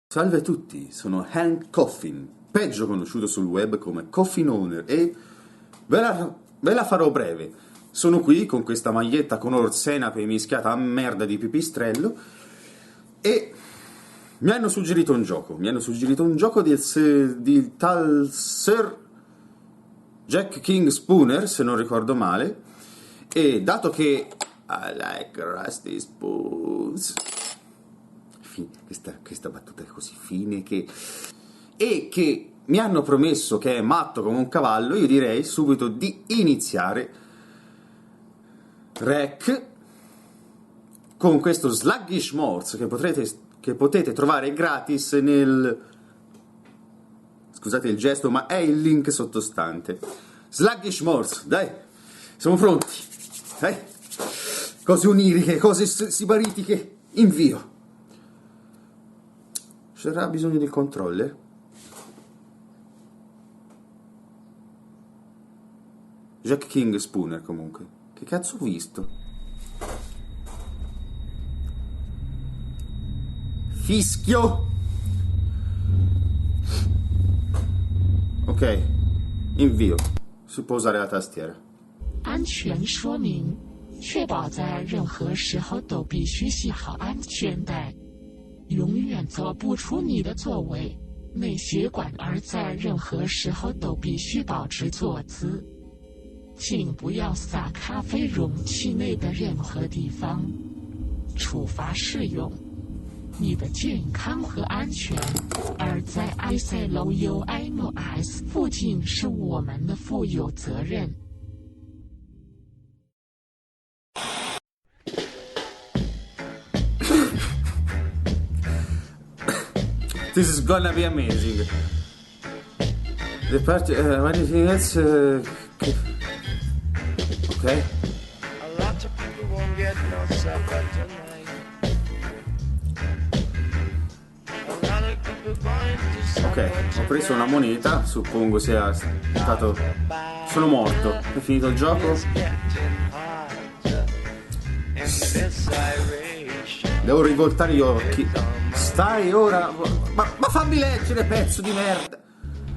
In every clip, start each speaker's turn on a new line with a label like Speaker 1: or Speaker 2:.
Speaker 1: Salve a tutti, sono Hank Coffin, peggio conosciuto sul web come Coffin Owner, e ve la farò breve. Sono qui con questa maglietta color senape mischiata a merda di pipistrello e mi hanno suggerito un gioco. Mi hanno suggerito un gioco di tal Sir Jack King Spooner, se non ricordo male, e dato che I like rusty spoons, questa battuta è così fine che mi hanno promesso che è matto come un cavallo, io direi subito di iniziare Rec con questo Sluggish Morse che potete trovare gratis nel... scusate il gesto, ma è il link sottostante. Sluggish Morse, dai, siamo pronti, dai. Cose oniriche, cose sibaritiche, invio. C'era bisogno del controller? Jack King Spooner, comunque. Che cazzo ho visto? Fischio! Ok, invio. Si può usare la tastiera.
Speaker 2: 安全说明，确保在任何时候都必须系好安全带。永远走不出你的座位，内血管而在任何时候都必须保持坐姿。请不要洒咖啡容器内的任何地方。处罚适用你的健康和安全，而在 ICLOUIMS 附近是我们的负有责任。
Speaker 1: This is gonna be amazing. The party, anything else? Okay.
Speaker 3: A lot of people won't get no supper tonight. A lot of people going to
Speaker 1: Ok,
Speaker 3: supper
Speaker 1: ho preso
Speaker 3: tonight.
Speaker 1: una moneta, suppongo sia stato... Sono morto. È finito il gioco?
Speaker 3: It's getting harder in this Irish.
Speaker 1: Devo rivoltare gli occhi. Stai ora... Ma fammi leggere, pezzo di merda!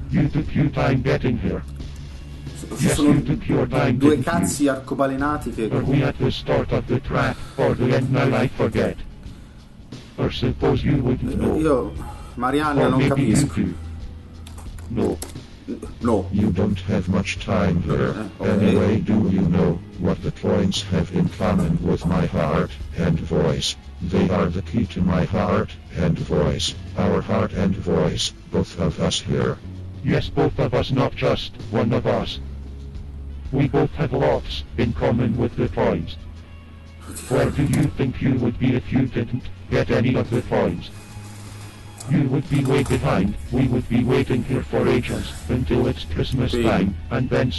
Speaker 4: You took your time getting here.
Speaker 1: Ci
Speaker 4: Yes,
Speaker 1: sono
Speaker 4: you took your time,
Speaker 1: due
Speaker 4: didn't
Speaker 1: cazzi arcobalenati che...
Speaker 4: Are we at the start of the track, or the end now I forget? Or suppose you wouldn't know.
Speaker 1: Io... Marianna,
Speaker 4: Or
Speaker 1: non
Speaker 4: maybe you
Speaker 1: capisco.
Speaker 4: do. No,
Speaker 1: No.
Speaker 4: you don't have much time here.
Speaker 1: Okay.
Speaker 4: Anyway, do you know what the coins have in common with my heart and voice? They are the key to my heart and voice. Our heart and voice, both of us here. Yes, both of us, not just one of us. We both have lots in common with the coins. Where do you think you would be if you didn't get any of the coins? You would be way behind. We would be waiting here for ages until it's Christmas time, and then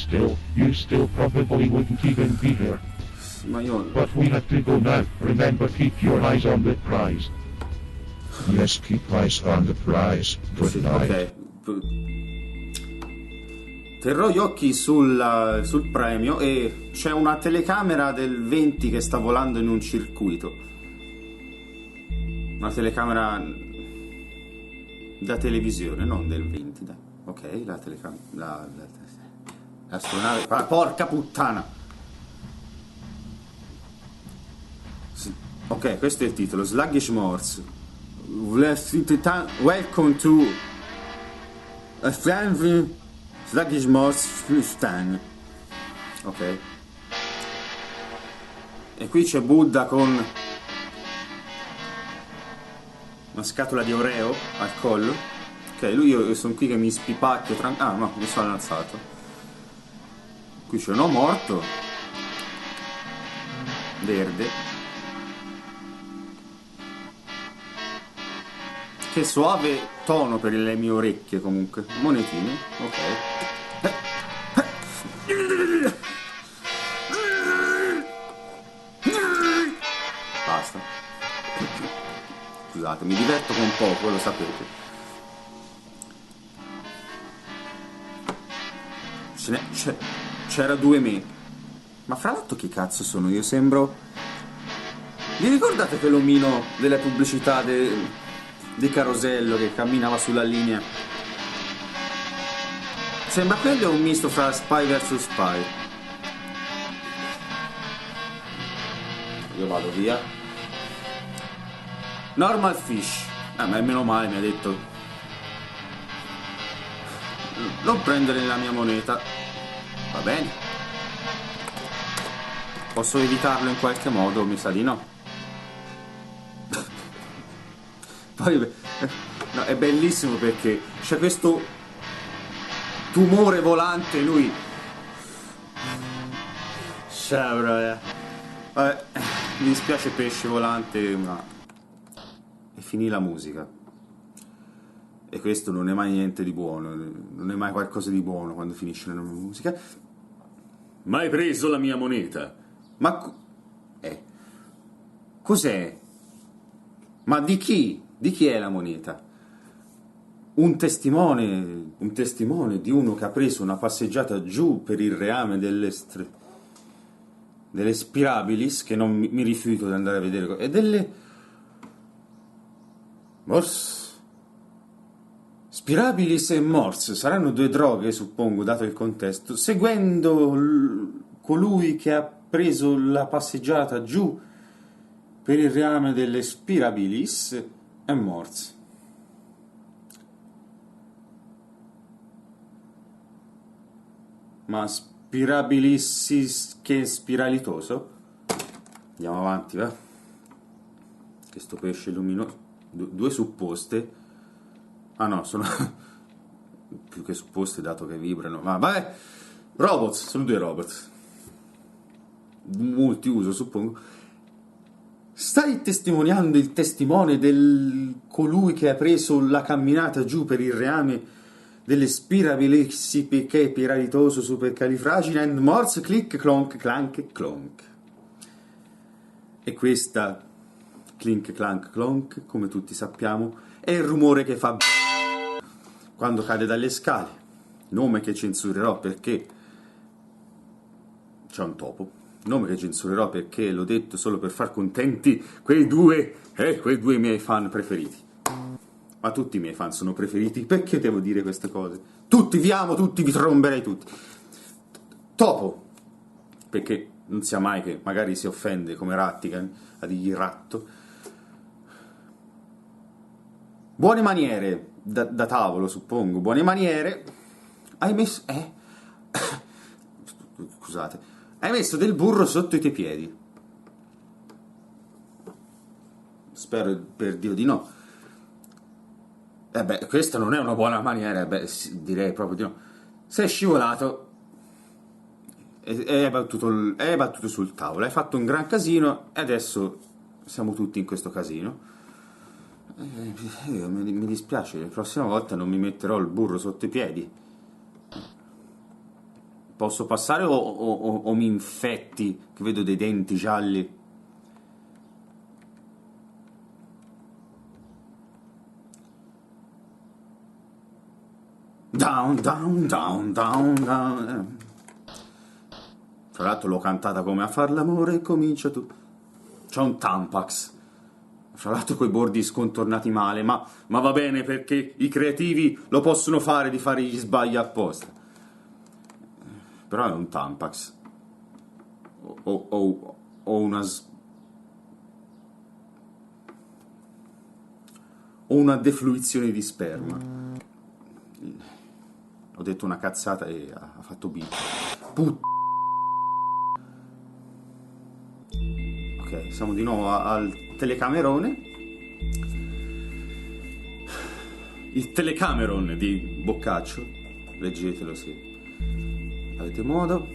Speaker 4: you still probably wouldn't even be here.
Speaker 1: Ma io...
Speaker 4: But we have to go now. Remember, keep your eyes on the prize. Yes, keep eyes on the prize. Good
Speaker 1: Sì,
Speaker 4: night.
Speaker 1: ok. Terrò gli occhi sul premio e c'è una telecamera del 20 che sta volando in un circuito. Una telecamera da televisione, non del 20, dai. Ok, la telecamera... l'astronave... Porca puttana! Sì. Ok, questo è il titolo. Sluggish Morse. Welcome to... Sluggish Morse Stan. Ok. E qui c'è Buddha con una scatola di Oreo al collo. Ok, io sono qui che mi spipacchio ah no, mi sono alzato. Qui c'è uno morto verde. Che suave tono per le mie orecchie, comunque. Monetine, ok. Basta. Scusate, mi diverto con poco, lo sapete. C'era due me. Ma fra l'altro chi cazzo sono? Io sembro... Vi ricordate che l'omino delle pubblicità di Carosello che camminava sulla linea. Sembra quello un misto fra Spy vs Spy. Io vado via. Normal Fish. Ma meno male mi ha detto non prendere la mia moneta. Va bene. Posso evitarlo in qualche modo? Mi sa di no. Poi no, è bellissimo perché c'è questo tumore volante, lui vabbè, mi dispiace pesce volante, ma e finì la musica. E questo non è mai niente di buono, non è mai qualcosa di buono quando finisce la musica. Ma hai preso la mia moneta? Ma cos'è? Ma di chi? Di chi è la moneta? Un testimone di uno che ha preso una passeggiata giù per il reame delle Spirabilis, che non mi rifiuto di andare a vedere, e delle Spirabilis e Morse saranno due droghe, suppongo, dato il contesto, seguendo colui che ha preso la passeggiata giù per il reame delle Spirabilis e Morse. Ma Spirabilis che è spiralitoso? Andiamo avanti, va? Che sto pesce luminoso. Due supposte. Ah no, sono più che supposte dato che vibrano. Ma vabbè, robots, sono due robots. Multiuso, suppongo. Stai testimoniando il testimone del colui che ha preso la camminata giù per il reame delle spirabilissi perché piralitoso supercalifragile and Morse click clonk clank clonk. E questa clink clank clonk, come tutti sappiamo, è il rumore che fa quando cade dalle scale, nome che censurerò perché c'è un topo, nome che censurerò perché l'ho detto solo per far contenti quei due miei fan preferiti. Ma tutti i miei fan sono preferiti, perché devo dire queste cose? Tutti, vi amo, tutti, vi tromberei tutti. Topo, perché non sia mai che magari si offende come Rattigan a dirgli ratto. Buone maniere, da tavolo suppongo, buone maniere. Hai messo... Scusate. Hai messo del burro sotto i tuoi piedi. Spero per Dio di no. Questa non è una buona maniera, direi proprio di no. Sei scivolato e hai battuto sul tavolo, hai fatto un gran casino e adesso siamo tutti in questo casino. Mi dispiace, la prossima volta non mi metterò il burro sotto i piedi. Posso passare o mi infetti, che vedo dei denti gialli? Down, down, down, down, down. Tra l'altro l'ho cantata come a far l'amore, comincia tu. C'è un Tampax. Fra l'altro coi bordi scontornati male, ma va bene perché i creativi lo possono fare di fare gli sbagli apposta. Però è un Tampax. O una defluizione di sperma. Ho detto una cazzata e ha fatto bip. Ok, siamo di nuovo al telecamerone. Il telecameron di Boccaccio. Leggetelo se avete modo.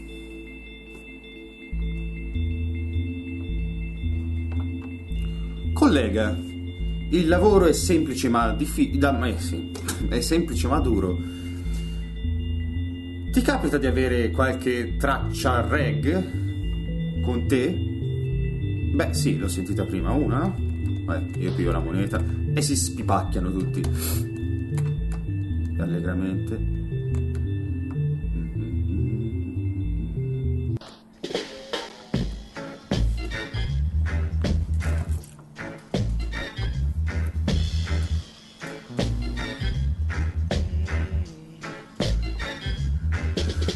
Speaker 1: Collega, il lavoro è semplice ma è semplice ma duro. Ti capita di avere qualche traccia reg con te? Beh, sì, l'ho sentita prima una, no? Io piglio la moneta e si spipacchiano tutti. Allegramente.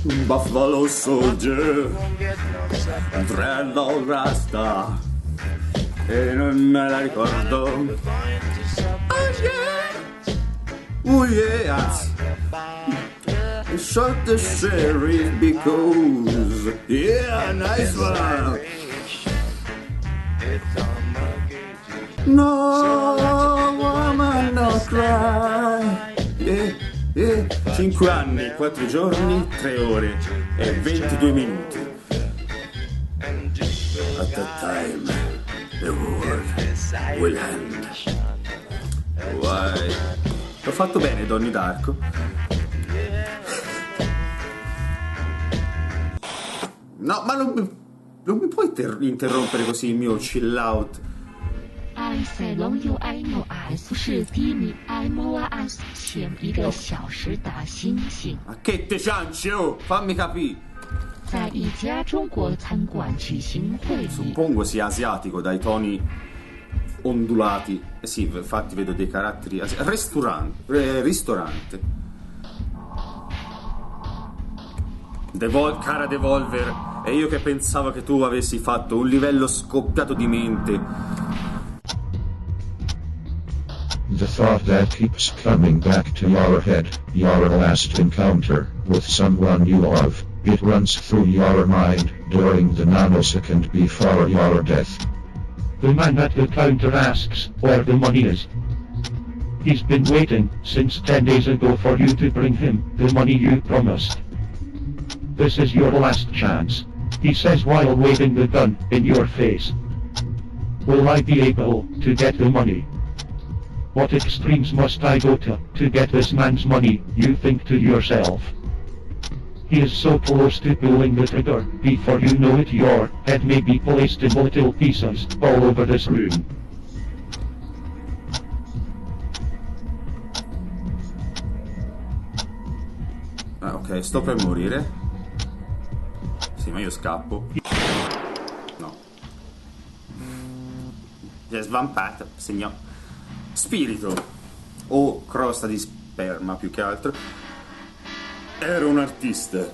Speaker 1: Buffalo Soldier,
Speaker 3: won't get no supper.
Speaker 1: Dreadlock Rasta, e non me la ricordo.
Speaker 3: Going to supper.
Speaker 1: Oh yeah, anzi, I shot the sheriff because, yeah, nice one.
Speaker 3: It's on my
Speaker 1: No, woman, no cry. Yeah. 5 anni, 4 giorni, 3 ore e 22 minuti. At that time, the world will end. Why? L'ho fatto bene, Donnie Darko. No, ma non mi puoi interrompere così il mio chill out.
Speaker 2: 埃塞隆 UMS 是低米 MOS 前一个小时打星星，
Speaker 1: Ma che te cianci, oh? Fammi capire.
Speaker 2: 在一家中国餐馆举行会议。
Speaker 1: Suppongo sia asiatico dai toni ondulati. Sì, infatti vedo dei caratteri ristorante. Cara Devolver, e io che pensavo che tu avessi fatto un livello scoppiato di mente.
Speaker 4: The thought that keeps coming back to your head, your last encounter with someone you love, it runs through your mind during the nanosecond before your death.
Speaker 5: The man at the counter asks where the money is. He's been waiting since 10 days ago for you to bring him the money you promised. This is your last chance, he says while waving the gun in your face. Will I be able to get the money? What extremes must I go to get this man's money, you think to yourself. He is so close to pulling the trigger, before you know it your head may be placed in little pieces all over this room.
Speaker 1: Ah, ok, sto per morire. Sì, ma io scappo. No. Si è svampato, signor. Spirito, o crosta di sperma più che altro. Ero un artista.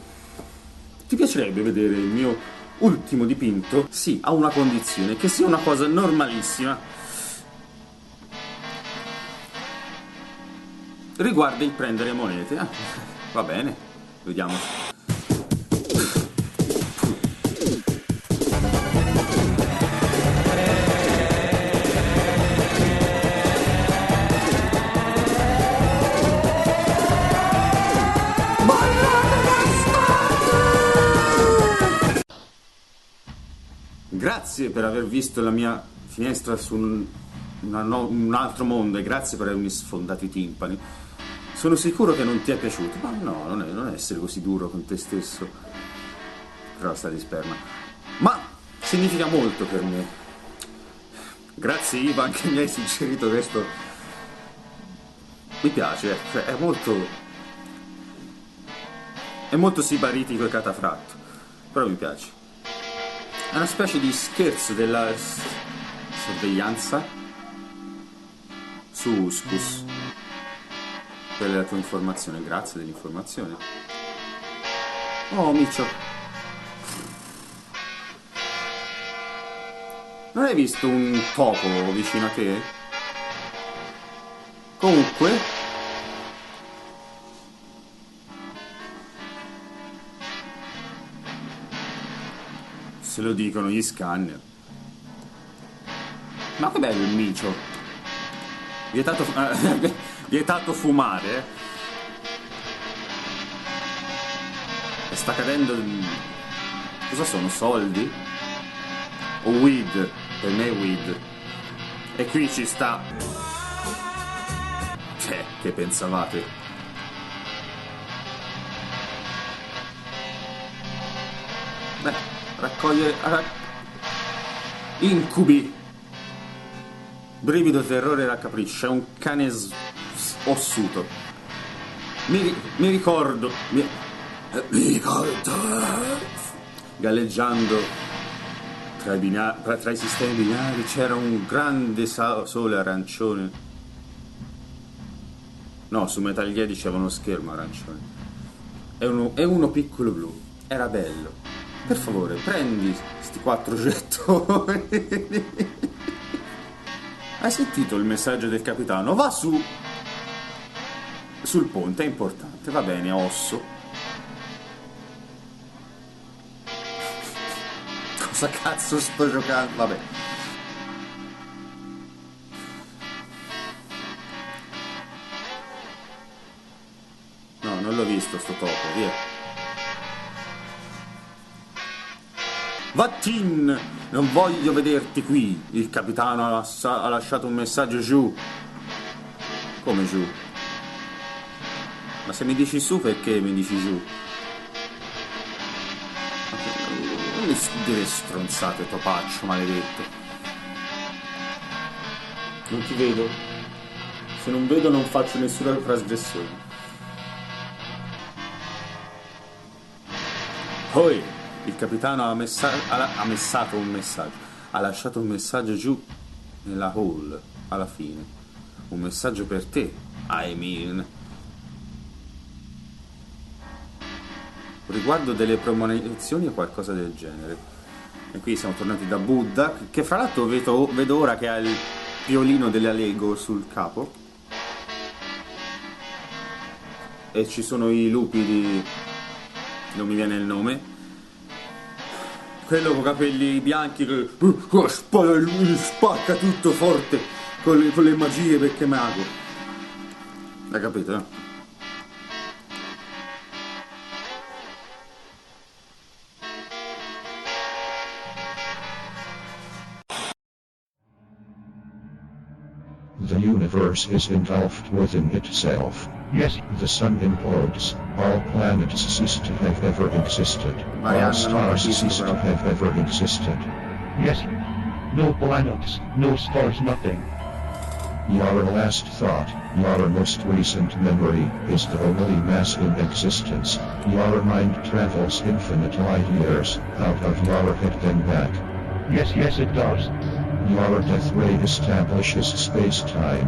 Speaker 1: Ti piacerebbe vedere il mio ultimo dipinto? Sì, a una condizione, che sia una cosa normalissima. Riguarda il prendere monete. Ah, va bene, vediamo. Grazie per aver visto la mia finestra su un altro mondo e grazie per avermi sfondato i timpani. Sono sicuro che non ti è piaciuto, ma no, non essere così duro con te stesso. Crosta di sperma. Ma significa molto per me. Grazie Ivan che mi hai suggerito questo. Mi piace, cioè è molto sibaritico e catafratto, però mi piace. È una specie di scherzo della sorveglianza su Uscus. Per la tua informazione, grazie dell'informazione. Oh, Miccio. Non hai visto un topo vicino a te? Comunque... se lo dicono gli scanner. Ma che bello il micio. Vietato fumare. E sta cadendo. Cosa sono? Soldi? O weed? Per me è weed. E qui ci sta. Cioè, che pensavate? Beh, raccogliere incubi, brivido, terrore e raccapriccio. È un cane ossuto. Mi ricordo galleggiando tra i sistemi binari c'era un grande sole arancione. No, su Metal Gear diceva uno schermo arancione. e uno piccolo blu. Era bello. Per favore, prendi sti 4 gettoni. Hai sentito il messaggio del capitano? Va su! Sul ponte, è importante. Va bene, osso. Cosa cazzo sto giocando? Vabbè. No, non l'ho visto sto topo, via. Vattin! Non voglio vederti qui. Il capitano ha lasciato un messaggio giù. Come giù? Ma se mi dici su, perché mi dici giù? Non mi dire stronzate, topaccio maledetto. Non ti vedo. Se non vedo non faccio nessuna trasgressione. Poi il capitano ha lasciato un messaggio giù nella hall alla fine. Un messaggio per te, I mean. Riguardo delle premonizioni o qualcosa del genere. E qui siamo tornati da Buddha, che fra l'altro vedo ora che ha il violino della Lego sul capo. E ci sono i lupi di... non mi viene il nome. Quello con capelli bianchi che spacca tutto forte con le magie perché è mago. Hai capito, eh?
Speaker 4: The universe is engulfed within itself.
Speaker 5: Yes,
Speaker 4: The sun implodes. All planets cease to have ever existed. All stars cease to have ever existed.
Speaker 5: yes. No planets, no stars, nothing.
Speaker 4: Your last thought, your most recent memory, is the only mass in existence. Your mind travels infinite light years, out of your head then back.
Speaker 5: Yes, yes, it does.
Speaker 4: Your death ray establishes space-time.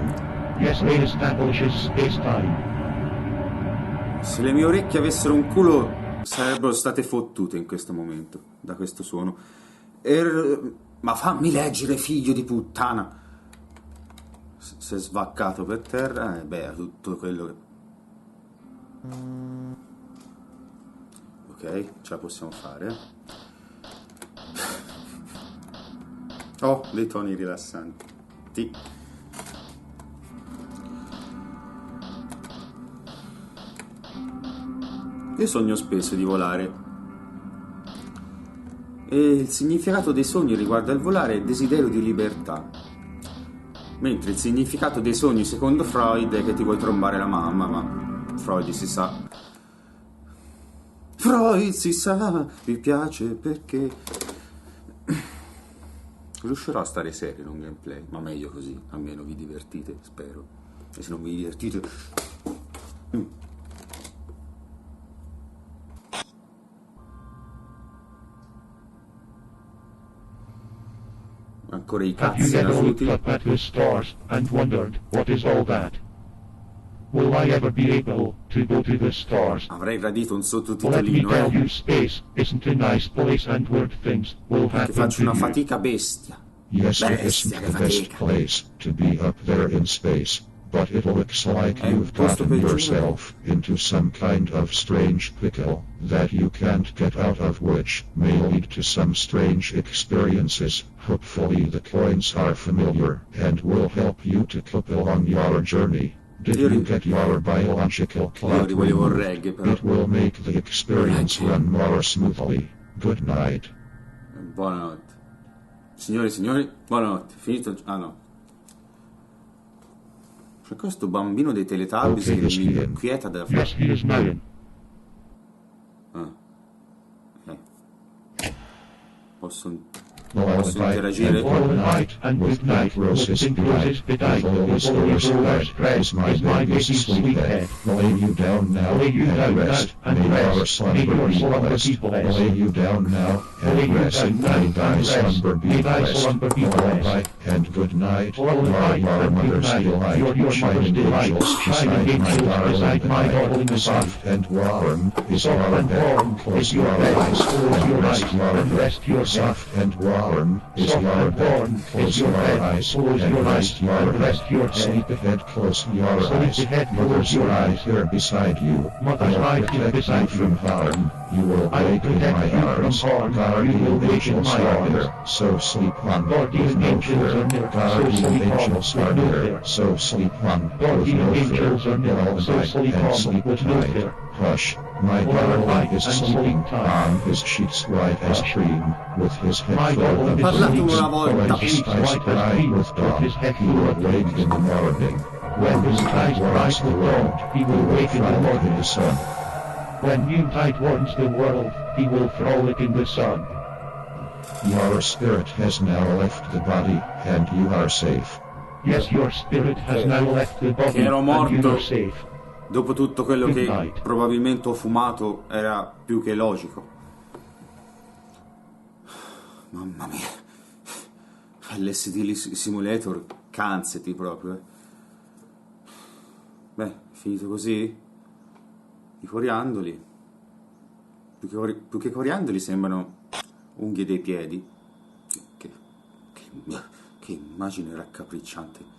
Speaker 5: Yes, it establishes space-time.
Speaker 1: Se le mie orecchie avessero un culo sarebbero state fottute in questo momento da questo suono. Ma fammi leggere, figlio di puttana. Si è svaccato per terra e beh, tutto quello che... Ok, ce la possiamo fare. Oh, dei toni rilassanti. Io sogno spesso di volare. E il significato dei sogni riguardo al volare è desiderio di libertà. Mentre il significato dei sogni, secondo Freud, è che ti vuoi trombare la mamma, ma Freud si sa. Freud si sa, mi piace perché... Riuscirò a stare serio in un gameplay, ma meglio così, almeno vi divertite, spero. E se non vi divertite... Ancora i
Speaker 5: Have you
Speaker 1: cazzi
Speaker 5: ever looked
Speaker 1: inutili.
Speaker 5: up at the stars and wondered, what is all that? Will I ever be able to go to the stars?
Speaker 1: Avrei gradito un
Speaker 5: Let me
Speaker 1: sottotitolino,
Speaker 5: tell you, space isn't a nice place and weird things will
Speaker 1: Che
Speaker 5: happen
Speaker 1: faccio
Speaker 5: to
Speaker 1: una
Speaker 5: you.
Speaker 1: fatica bestia.
Speaker 4: Yes, it
Speaker 1: Bestia,
Speaker 4: isn't
Speaker 1: che
Speaker 4: the best
Speaker 1: fatica.
Speaker 4: place to be up there in space, but it looks like
Speaker 1: È un
Speaker 4: you've
Speaker 1: posto
Speaker 4: gotten
Speaker 1: peggiore.
Speaker 4: yourself into some kind of strange pickle that you can't get out of, which may lead to some strange experiences. Hopefully the coins are familiar and will help you to cope along your journey. Did
Speaker 1: Io
Speaker 4: you
Speaker 1: ri-
Speaker 4: get your biological
Speaker 1: Io
Speaker 4: clock
Speaker 1: rivolevo il
Speaker 4: removed?
Speaker 1: reggae, però.
Speaker 4: It will make the experience
Speaker 1: Reggae.
Speaker 4: run more smoothly. Good night.
Speaker 1: Buonanotte. Signore e signori, buonanotte. Finito... Ah no. C'è questo bambino dei Teletubbies
Speaker 4: Ok,
Speaker 1: che mi
Speaker 4: Steven.
Speaker 1: inquieta da
Speaker 5: Yes, he is mine.
Speaker 1: Ah. Ok. Posso... Posso interagire?
Speaker 5: All the night and with night,
Speaker 4: Roses
Speaker 5: with roses bedight, with all your spread is my baby's sweet head.
Speaker 4: Lay you down now
Speaker 5: Lay you down
Speaker 4: and rest.
Speaker 5: and
Speaker 4: May
Speaker 5: rest.
Speaker 4: your
Speaker 5: May
Speaker 4: slumber
Speaker 5: your
Speaker 4: be
Speaker 5: slumber
Speaker 4: blessed.
Speaker 5: be blessed.
Speaker 4: Lay you down now
Speaker 5: Lay
Speaker 4: and
Speaker 5: you
Speaker 4: rest.
Speaker 5: down now
Speaker 4: May
Speaker 5: and
Speaker 4: thy
Speaker 5: rest.
Speaker 4: slumber be
Speaker 5: May thy
Speaker 4: blessed.
Speaker 5: slumber be
Speaker 4: Lullaby
Speaker 5: blessed.
Speaker 4: and good night.
Speaker 5: Lullaby
Speaker 4: Your
Speaker 5: and good
Speaker 4: mother's
Speaker 5: night.
Speaker 4: delight.
Speaker 5: Your mother's
Speaker 4: Shining
Speaker 5: delight.
Speaker 4: angels
Speaker 5: Shining
Speaker 4: beside my
Speaker 5: angels beside my darling
Speaker 4: darling. Soft and warm is your
Speaker 5: Soft and warm
Speaker 4: bed. Close
Speaker 5: is your
Speaker 4: your
Speaker 5: bed.
Speaker 4: eyes
Speaker 5: Close your
Speaker 4: and
Speaker 5: eyes
Speaker 4: rest your
Speaker 5: and
Speaker 4: head.
Speaker 5: rest your head.
Speaker 4: Soft and warm is
Speaker 5: Soft
Speaker 4: your
Speaker 5: and
Speaker 4: bed.
Speaker 5: warm
Speaker 4: Close
Speaker 5: is your
Speaker 4: your
Speaker 5: bed.
Speaker 4: eyes
Speaker 5: Close
Speaker 4: and
Speaker 5: your
Speaker 4: rest
Speaker 5: eyes
Speaker 4: your
Speaker 5: and
Speaker 4: head.
Speaker 5: rest your head.
Speaker 4: Sleep ahead, close your
Speaker 5: Sleep
Speaker 4: eyes.
Speaker 5: ahead,
Speaker 4: Mother's
Speaker 5: close your
Speaker 4: right
Speaker 5: eyes.
Speaker 4: here beside you.
Speaker 5: Mother's
Speaker 4: I will
Speaker 5: right here
Speaker 4: protect
Speaker 5: beside
Speaker 4: you from
Speaker 5: you.
Speaker 4: harm. You will
Speaker 5: I will
Speaker 4: wake in
Speaker 5: protect
Speaker 4: my
Speaker 5: you from
Speaker 4: arms.
Speaker 5: harm. You will
Speaker 4: Guardian
Speaker 5: wake in
Speaker 4: angels
Speaker 5: my
Speaker 4: are
Speaker 5: arms.
Speaker 4: near, so sleep on with
Speaker 5: Guardian
Speaker 4: no
Speaker 5: angels
Speaker 4: fear.
Speaker 5: are near, so
Speaker 4: Guardian
Speaker 5: sleep on
Speaker 4: angels
Speaker 5: with
Speaker 4: are
Speaker 5: no
Speaker 4: near,
Speaker 5: fear.
Speaker 4: so sleep on with
Speaker 5: Guardian
Speaker 4: no fear.
Speaker 5: angels are near, so
Speaker 4: Lullaby
Speaker 5: sleep
Speaker 4: and
Speaker 5: on
Speaker 4: sleep
Speaker 5: with no
Speaker 4: tight.
Speaker 5: fear.
Speaker 4: Hush, my
Speaker 5: Lullaby
Speaker 4: darling is
Speaker 5: and
Speaker 4: sleeping
Speaker 5: sleep tight.
Speaker 4: on his sheets white as
Speaker 5: Hush.
Speaker 4: cream, with his head
Speaker 5: My
Speaker 4: full
Speaker 5: darling
Speaker 4: of
Speaker 5: is
Speaker 1: Parlato
Speaker 5: sleeping
Speaker 1: una volta.
Speaker 5: on his sheets
Speaker 4: eyes
Speaker 5: white as
Speaker 4: bright
Speaker 5: cream,
Speaker 4: with
Speaker 5: with
Speaker 4: dawn.
Speaker 5: his head
Speaker 4: He
Speaker 5: full
Speaker 4: will
Speaker 5: of
Speaker 4: wake
Speaker 5: dreams.
Speaker 4: in the morning.
Speaker 5: When his eyes bright with dawn, he will wake in the
Speaker 4: frolic in
Speaker 5: morning.
Speaker 4: the sun.
Speaker 5: When noontide warms the world, he will frolic in the sun.
Speaker 4: Your spirit has now left the body, and you are safe.
Speaker 5: Yes, your spirit has now left the body,
Speaker 1: Che ero
Speaker 5: and you
Speaker 1: morto.
Speaker 5: are safe.
Speaker 1: Dopo tutto quello
Speaker 5: Good
Speaker 1: che
Speaker 5: night.
Speaker 1: probabilmente ho fumato era più che logico. Mamma mia. LSD Simulator, cansati proprio. Beh, finito così? I coriandoli. Più che coriandoli sembrano unghie dei piedi. Che immagine raccapricciante.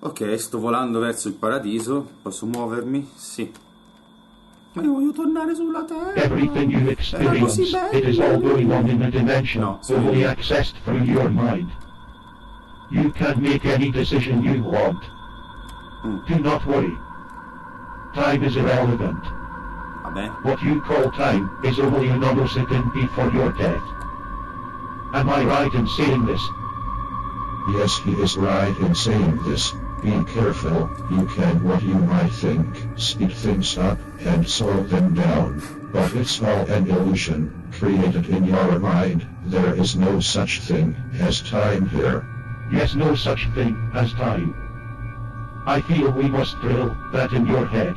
Speaker 1: Ok, sto volando verso il paradiso. Posso muovermi? Sì. Ma io voglio tornare sulla Terra.
Speaker 5: Everything you experience, it is all going on in a dimension
Speaker 1: No, sorry.
Speaker 5: only accessed through your mind. You can make any decision you want. Do not worry. Time is irrelevant.
Speaker 1: Vabbè.
Speaker 5: What you call time is only a nanosecond before your death. Am I right in saying this?
Speaker 4: Yes, he is right in saying this. Be careful, you can what you might think, speed things up, and slow them down. But it's all an illusion, created in your mind. There is no such thing as time here.
Speaker 5: Yes, no such thing as time. I feel we must drill that in your head.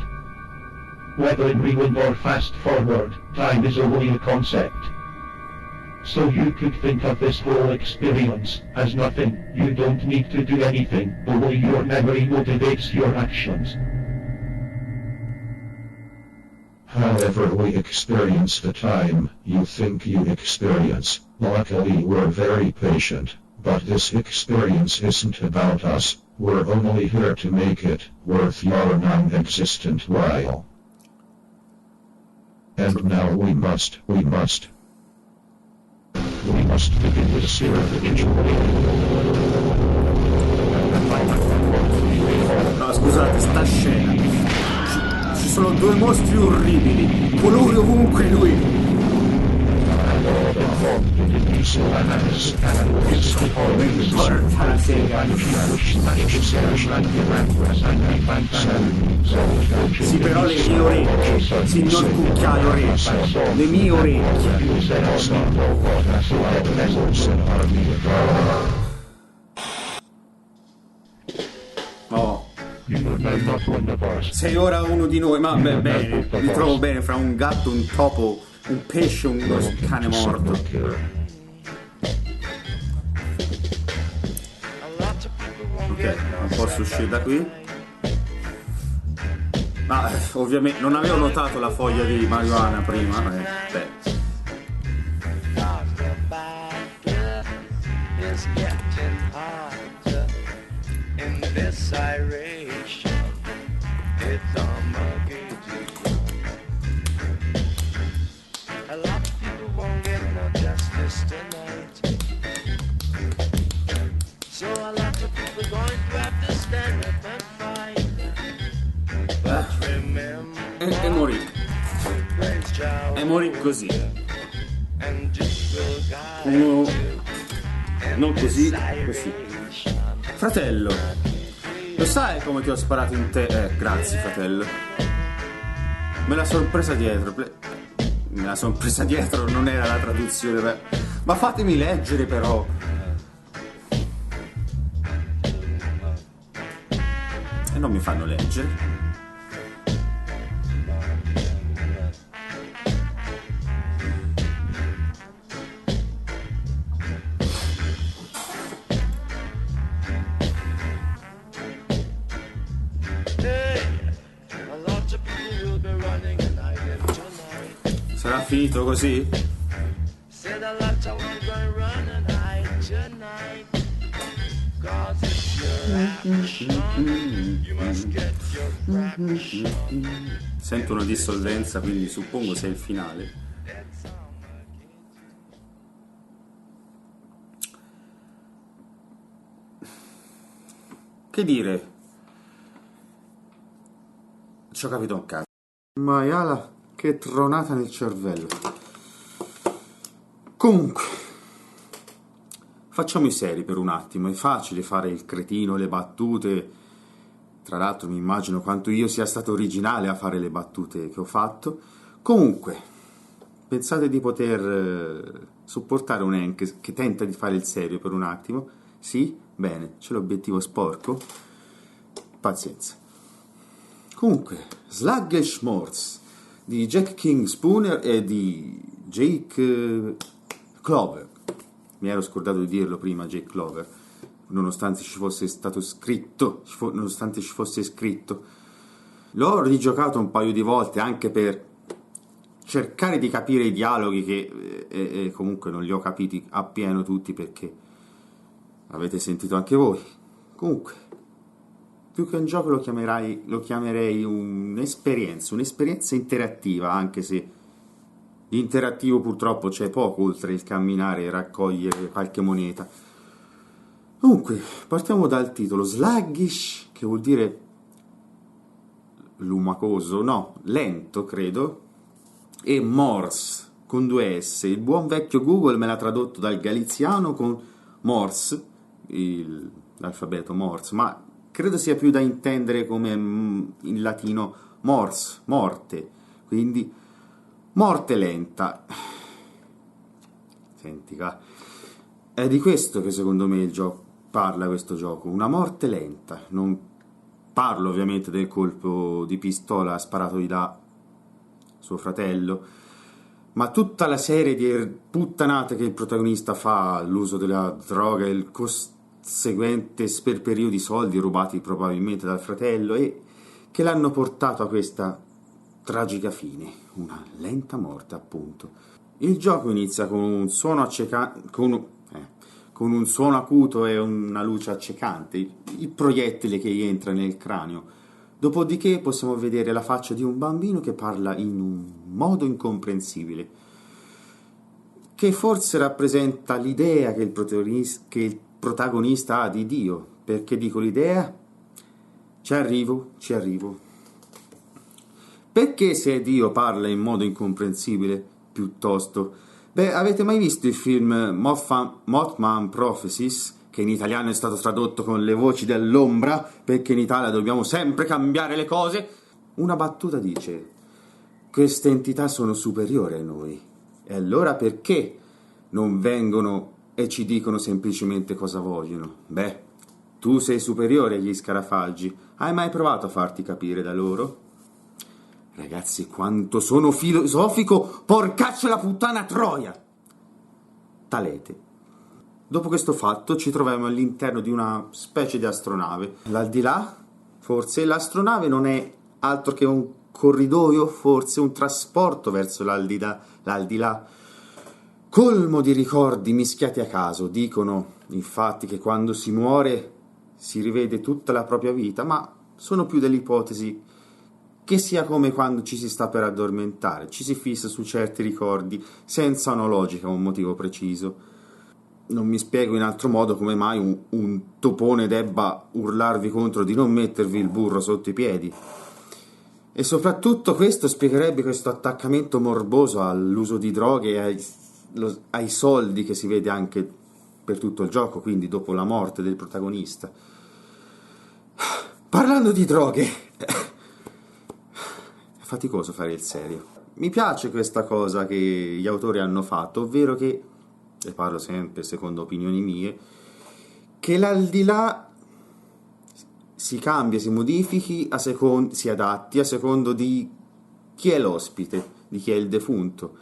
Speaker 5: Whether in rewind or fast forward, time is only a concept. So you could think of this whole experience as nothing. You don't need to do anything, only your memory motivates your actions.
Speaker 4: However we experience the time you think you experience. Luckily we're very patient, but this experience isn't about us. We're only here to make it worth your non-existent while. And now we must begin the spiritual.
Speaker 1: No, scusate, sta scena. Ci sono due mostri orribili, colori ovunque lui. Porca la sega. Sì, però le mie orecchie, signor cucchiaio orecchie, le mie orecchie. Oh, sei ora uno di noi, ma bene, mi trovo bene fra un gatto, un topo, un pesce, uno cane morto. Ok, non posso uscire da qui. Ma ovviamente non avevo notato la foglia di marijuana prima. Beh.
Speaker 3: A lot of people won't get no justice tonight. So a lot of people going to have to stand up and fight. But remember,
Speaker 1: E morì.
Speaker 3: praise Jah
Speaker 1: E morì così.
Speaker 3: and just will guide
Speaker 1: Uno.
Speaker 3: you.
Speaker 1: Non così, così. Fratello, lo sai come ti ho sparato in te? Grazie, fratello. Me la son presa dietro. Me la son presa dietro, non era la traduzione, beh. Ma fatemi leggere però. E non mi fanno leggere.
Speaker 3: Hey, a lot of people will be running and hiding tonight.
Speaker 1: Sarà finito così?
Speaker 3: Said a lot of will go run and hide tonight. 'Cause it's your action. You must get your fraction.
Speaker 1: Sento una dissonanza, quindi suppongo sia il finale. Che dire? Ci ho capito un cazzo. Maiala, che tronata nel cervello. Comunque, facciamo i seri per un attimo. È facile fare il cretino, le battute. Tra l'altro mi immagino quanto io sia stato originale a fare le battute che ho fatto. Comunque, pensate di poter sopportare un Hank che tenta di fare il serio per un attimo? Sì? Bene, c'è l'obiettivo sporco? Pazienza. Comunque, Sluggish Morse di Jack King Spooner e di Jake Clover. Mi ero scordato di dirlo prima, Jake Clover, nonostante ci fosse stato scritto, nonostante ci fosse scritto. L'ho rigiocato un paio di volte anche per cercare di capire i dialoghi che e comunque non li ho capiti appieno tutti perché avete sentito anche voi. Comunque, più che un gioco lo chiamerei un'esperienza interattiva, anche se di interattivo purtroppo c'è poco oltre il camminare e raccogliere qualche moneta. Comunque, partiamo dal titolo. Sluggish, che vuol dire lumacoso, no, lento credo, e Morse con 2 S. Il buon vecchio Google me l'ha tradotto dal galiziano con Morse, l'alfabeto Morse, ma credo sia più da intendere come in latino mors, morte, quindi morte lenta. Senti qua, è di questo che secondo me il gioco parla, questo gioco, una morte lenta. Non parlo ovviamente del colpo di pistola sparato da suo fratello, ma tutta la serie di puttanate che il protagonista fa, l'uso della droga, il conseguente sperperio di soldi rubati probabilmente dal fratello e che l'hanno portato a questa tragica fine, una lenta morte appunto. Il gioco inizia con un suono con un suono acuto e una luce accecante, il proiettile che gli entra nel cranio. Dopodiché possiamo vedere la faccia di un bambino che parla in un modo incomprensibile, che forse rappresenta l'idea che il protagonista ha di Dio. Perché dico l'idea? Ci arrivo. Perché se Dio parla in modo incomprensibile, piuttosto? Beh, avete mai visto il film Mothman Prophecies, che in italiano è stato tradotto con Le voci dell'ombra, perché in Italia dobbiamo sempre cambiare le cose? Una battuta dice: queste entità sono superiori a noi. E allora perché non vengono e ci dicono semplicemente cosa vogliono? Beh, tu sei superiore agli scarafaggi. Hai mai provato a farti capire da loro? Ragazzi, quanto sono filosofico, porcaccia la puttana troia! Talete. Dopo questo fatto ci troviamo all'interno di una specie di astronave. L'aldilà? Forse l'astronave non è altro che un corridoio, forse un trasporto verso l'aldilà. Colmo di ricordi mischiati a caso. Dicono, infatti, che quando si muore si rivede tutta la propria vita, ma sono più delle ipotesi che sia come quando ci si sta per addormentare, ci si fissa su certi ricordi senza una logica o un motivo preciso. Non mi spiego in altro modo come mai un topone debba urlarvi contro di non mettervi il burro sotto i piedi. E soprattutto questo spiegherebbe questo attaccamento morboso all'uso di droghe e ai soldi che si vede anche per tutto il gioco, quindi dopo la morte del protagonista. Parlando di droghe, è faticoso fare il serio. Mi piace questa cosa che gli autori hanno fatto, ovvero che e parlo sempre secondo opinioni mie, che l'aldilà si cambia, si modifichi, si adatti a secondo di chi è l'ospite, di chi è il defunto.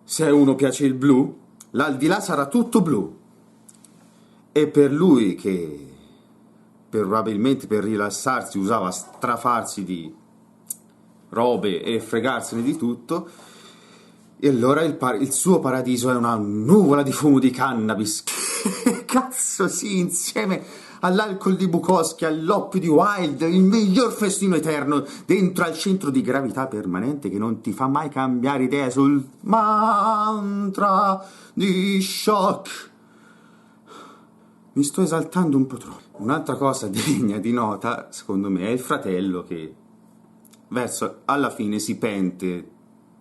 Speaker 1: Se a uno piace il blu, l'aldilà sarà tutto blu. E per lui che probabilmente per rilassarsi usava strafarsi di robe e fregarsene di tutto, e allora il suo paradiso è una nuvola di fumo di cannabis. Cazzo sì, insieme all'alcol di Bukowski, all'oppio di Wilde, il miglior festino eterno, dentro al centro di gravità permanente che non ti fa mai cambiare idea sul mantra di Shock. Mi sto esaltando un po' troppo. Un'altra cosa degna di nota, secondo me, è il fratello che alla fine si pente,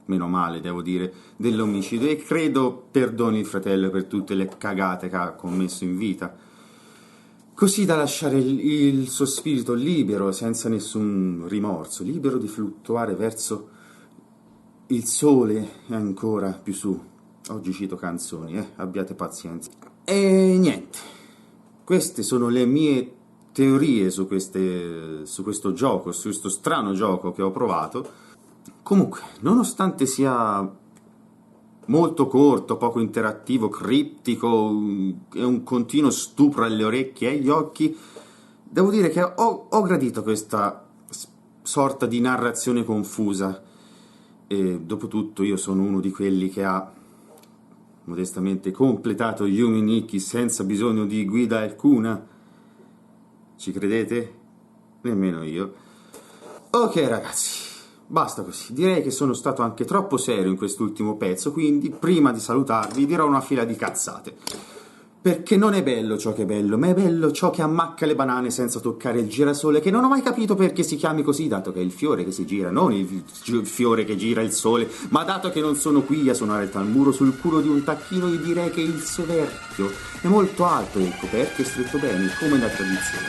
Speaker 1: meno male devo dire, dell'omicidio, e credo perdoni il fratello per tutte le cagate che ha commesso in vita, così da lasciare il suo spirito libero, senza nessun rimorso, libero di fluttuare verso il sole e ancora più su. Oggi cito canzoni, abbiate pazienza. E niente, queste sono le mie teorie su questo gioco, su questo strano gioco che ho provato. Comunque, nonostante sia molto corto, poco interattivo, criptico e un continuo stupro alle orecchie e agli occhi, devo dire che ho gradito questa sorta di narrazione confusa. E dopotutto io sono uno di quelli che ha modestamente completato Yume Nikki senza bisogno di guida alcuna. Ci credete? Nemmeno io. Ok ragazzi, basta così. Direi che sono stato anche troppo serio in quest'ultimo pezzo, quindi prima di salutarvi dirò una fila di cazzate. Perché non è bello ciò che è bello, ma è bello ciò che ammacca le banane senza toccare il girasole, che non ho mai capito perché si chiami così, dato che è il fiore che si gira, non il fiore che gira il sole, ma dato che non sono qui a suonare il tamburo sul culo di un tacchino, io direi che il soverchio è molto alto e il coperchio è stretto bene, come da tradizione.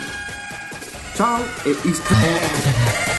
Speaker 1: Ciao e